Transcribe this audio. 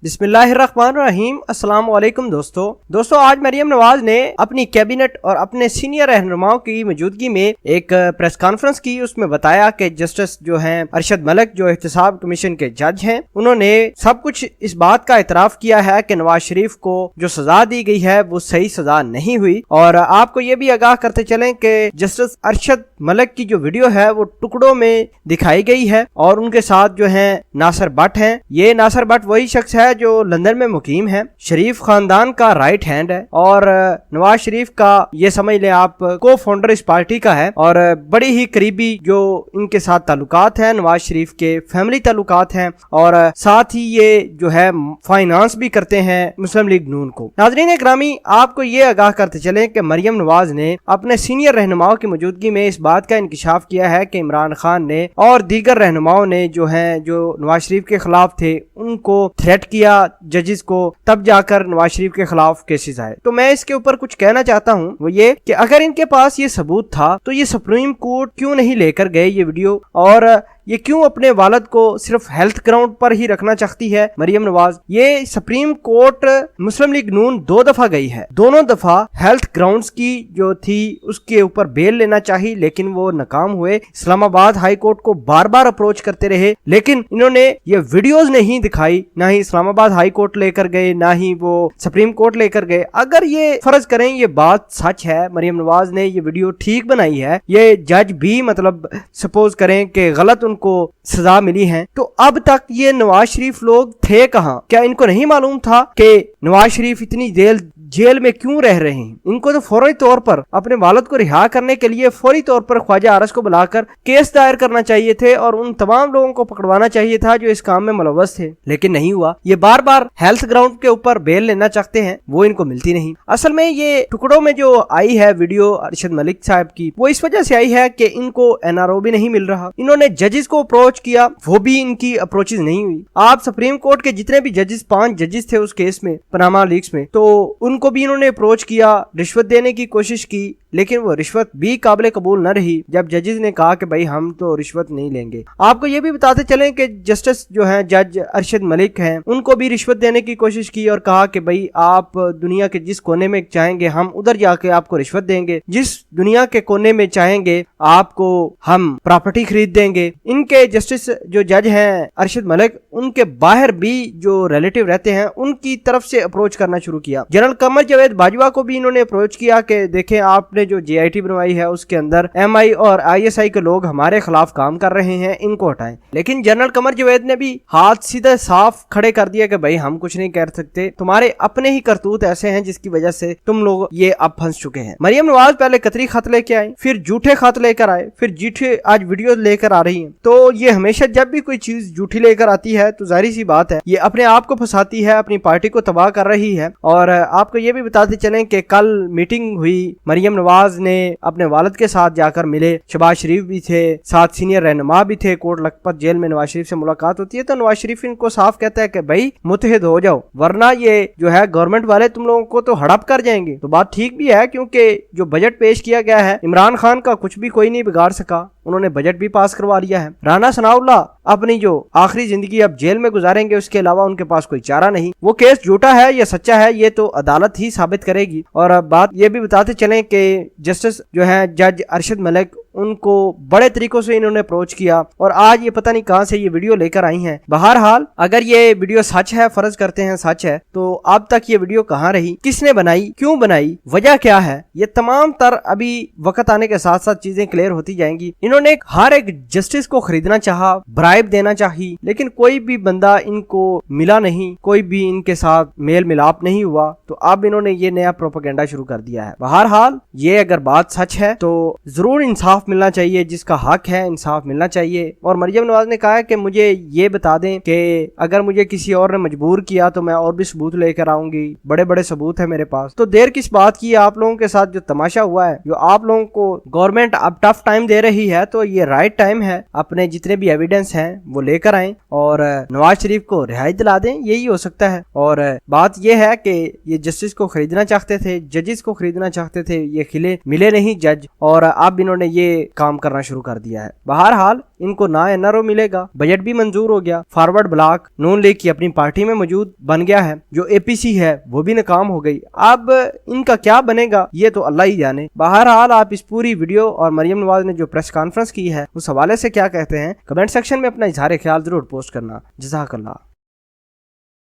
बिस्मिल्लाहिर्रहमानिर्रहीम। अस्सलाम वालेकुम दोस्तों आज मरियम नवाज ने अपनी कैबिनेट और अपने सीनियर रहनुमाओं की मौजूदगी में एक प्रेस कॉन्फ्रेंस की। उसमें बताया कि जस्टिस जो हैं अरशद मलिक जो एहतसाब कमीशन के जज हैं, उन्होंने सब कुछ इस बात का इतराफ किया है कि नवाज शरीफ को जो सजा दी गई है वो सही सजा नहीं हुई। और आपको ये भी आगाह करते चलें कि जस्टिस अरशद मलिक की जो वीडियो है वो टुकड़ों में दिखाई गई है और उनके साथ जो है नासिर भट्ट हैं। ये नासिर भट्ट वही शख्स है जो लंदन में मुकीम है, शरीफ खानदान का राइट हैंड है और नवाज शरीफ का ये समझ लें आप को फाउंडर इस पार्टी का है और बड़ी ही करीबी जो इनके साथ ताल्लुकात हैं, नवाज शरीफ के फैमिली ताल्लुकात हैं और साथ ही ये जो है फाइनेंस भी करते हैं मुस्लिम लीग नून को। नाज़रीन इकरामी, आपको ये आगाह करते चले कि मरियम नवाज ने अपने सीनियर रहनुमाओं की मौजूदगी में इस बात का इंकिशाफ किया है कि इमरान खान ने और दीगर रहनुमाओं ने जो नवाज शरीफ के खिलाफ थे उनको थ्रेट किया जजेस को, तब जाकर नवाज शरीफ के खिलाफ केसेस आए। तो मैं इसके ऊपर कुछ कहना चाहता हूँ, वो ये कि अगर इनके पास ये सबूत था तो ये सुप्रीम कोर्ट क्यों नहीं लेकर गए ये वीडियो, और ये क्यों अपने वालद को सिर्फ हेल्थ ग्राउंड पर ही रखना चाहती है मरियम नवाज। ये सुप्रीम कोर्ट मुस्लिम लीग नून 2 दफा गई है, दोनों दफा हेल्थ ग्राउंड्स की जो थी उसके ऊपर बेल लेना चाहिए लेकिन वो नाकाम हुए। इस्लामाबाद हाई कोर्ट को बार बार अप्रोच करते रहे लेकिन इन्होंने ये वीडियोस नहीं दिखाई, ना ही इस्लामाबाद हाई कोर्ट लेकर गए ना ही वो सुप्रीम कोर्ट लेकर गए। अगर ये फर्ज करें ये बात सच है, मरियम नवाज ने ये वीडियो ठीक बनाई है, ये जज भी मतलब सपोज करें कि गलत उनको सजा मिली है, तो अब तक ये नवाज शरीफ लोग थे कहां? क्या इनको नहीं मालूम था कि नवाज शरीफ इतनी देर जेल में क्यों रह रहे हैं? इनको तो फौरी तौर पर अपने वालिद को रिहा करने के लिए फौरी तौर पर ख्वाजा आरस को बुलाकर केस दायर करना चाहिए थे और उन तमाम लोगों को पकड़वाना चाहिए था जो इस काम में मुलव्वस थे, लेकिन नहीं हुआ। ये बार बार हेल्थ ग्राउंड के ऊपर बेल लेना चाहते हैं, वो इनको मिलती नहीं। असल में ये टुकड़ों में जो आई है वीडियो अरशद मलिक साहब की, वो इस वजह से आई है कि इनको NRO भी नहीं मिल रहा। इन्होंने जजेस को अप्रोच किया, वो भी इनकी अप्रोचेज नहीं हुई। आप सुप्रीम कोर्ट के जितने भी जजेस 5 जजेस थे उस केस में पनामा लीक्स में, तो उनको भी इन्होंने अप्रोच किया, रिश्वत देने की कोशिश की, लेकिन वो रिश्वत भी काबिल कबूल न रही जब जजेस ने कहा कि भाई हम तो रिश्वत नहीं लेंगे। आपको ये भी बताते चलें कि जस्टिस जो हैं जज अरशद मलिक हैं, उनको भी रिश्वत देने की कोशिश की और कहा कि भाई आप दुनिया के जिस कोने में चाहेंगे हम उधर जाके आपको रिश्वत देंगे, जिस दुनिया के कोने में चाहेंगे आपको हम प्रॉपर्टी खरीद देंगे। इनके जस्टिस जो जज हैं अरशद मलिक, उनके बाहर भी जो रिलेटिव रहते हैं उनकी तरफ से अप्रोच करना शुरू किया। जनरल कमर जावेद बाजवा को भी इन्होंने अप्रोच किया कि देखें आपने जो JIT बनवाई है उसके अंदर MI और ISI के लोग हमारे खिलाफ काम कर रहे हैं, इनको हटाएं। लेकिन जनरल कमर जावेद ने भी हाथ सीधे साफ खड़े कर दिया कि भाई हम कुछ नहीं कर सकते, तुम्हारे अपने ही करतूत ऐसे हैं जिसकी वजह से तुम लोग ये अब फंस चुके हैं। मरियम नवाज पहले कतरी खत लेके आए, फिर झूठे खत लेकर आए, फिर झूठे आज वीडियो लेकर आ रही है। तो ये हमेशा जब भी कोई चीज झूठी लेकर आती है तो जाहिर सी बात है ये अपने आप को फंसाती है, अपनी पार्टी को तबाह कर रही है। और आपको ये भी बताते चलें कि कल मीटिंग हुई, मरियम नवाज ने अपने वालिद के साथ जाकर मिले, शहबाज शरीफ भी थे, साथ सीनियर रहनुमा भी थे। कोट लखपत जेल में नवाज शरीफ से मुलाकात होती है तो नवाज शरीफ इनको साफ कहता है कि भाई मुत्तहिद हो जाओ वरना ये जो है गवर्नमेंट वाले तुम लोगों को तो हड़प कर जाएंगे। तो बात ठीक भी है क्योंकि जो बजट पेश किया गया है इमरान खान का कुछ भी कोई नहीं बिगाड़ सका, उन्होंने बजट भी पास करवा लिया है। राना सनाउल्लाह अपनी जो आखिरी जिंदगी अब जेल में गुजारेंगे, उसके अलावा उनके पास कोई चारा नहीं। वो केस झूठा है या सच्चा है ये तो अदालत ही साबित करेगी। और अब बात ये भी बताते चलें कि जस्टिस जो है जज अरशद मलिक, उनको बड़े तरीकों से इन्होंने अप्रोच किया और आज ये पता नहीं कहां से ये वीडियो लेकर आई हैं। बहरहाल अगर ये वीडियो सच है, फर्ज करते हैं सच है, तो अब तक ये वीडियो कहां रही, किसने बनाई, क्यों बनाई, वजह क्या है, ये तमाम तर अभी वक्त आने के साथ साथ चीजें क्लियर होती जाएंगी। इन्होंने हर एक जस्टिस को खरीदना चाहा, ब्राइब देना चाहिए, लेकिन कोई भी बंदा इनको मिला नहीं, कोई भी इनके साथ मेल मिलाप नहीं हुआ, तो अब इन्होंने ये नया प्रोपेगेंडा शुरू कर दिया है। बहरहाल ये अगर बात सच है तो जरूर इंसाफ मिलना चाहिए, जिसका हक है इंसाफ मिलना चाहिए। और मरियम नवाज ने कहा है कि मुझे ये बता दें कि अगर मुझे किसी और ने मजबूर किया तो मैं और भी सबूत लेकर आऊंगी, बड़े बड़े सबूत है मेरे पास। तो देर किस बात की, आप लोगों के साथ जो तमाशा हुआ है, जो आप लोगों को गवर्नमेंट अब टफ टाइम दे रही है, तो ये राइट टाइम है अपने जितने भी एविडेंस हैं वो लेकर आए और नवाज शरीफ को रिहाई दिला दें, यही हो सकता है। और बात यह है कि ये जस्टिस को खरीदना चाहते थे, जजेस को खरीदना चाहते थे, ये खिले मिले नहीं जज, और अब इन्होंने ये یہ کام کرنا شروع کر دیا ہے۔ بہرحال ان کو نہ NRO ملے گا، بجٹ بھی منظور ہو گیا، فارورڈ بلاک نون لیگ کی اپنی پارٹی میں موجود بن گیا ہے، جو APC ہے وہ بھی ناکام ہو گئی۔ اب ان کا کیا بنے گا یہ تو اللہ ہی جانے۔ بہرحال آپ اس پوری ویڈیو اور مریم نواز نے جو پریس کانفرنس کی ہے اس حوالے سے کیا کہتے ہیں، کمنٹ سیکشن میں اپنا اظہار خیال ضرور پوسٹ کرنا۔ جزاک اللہ۔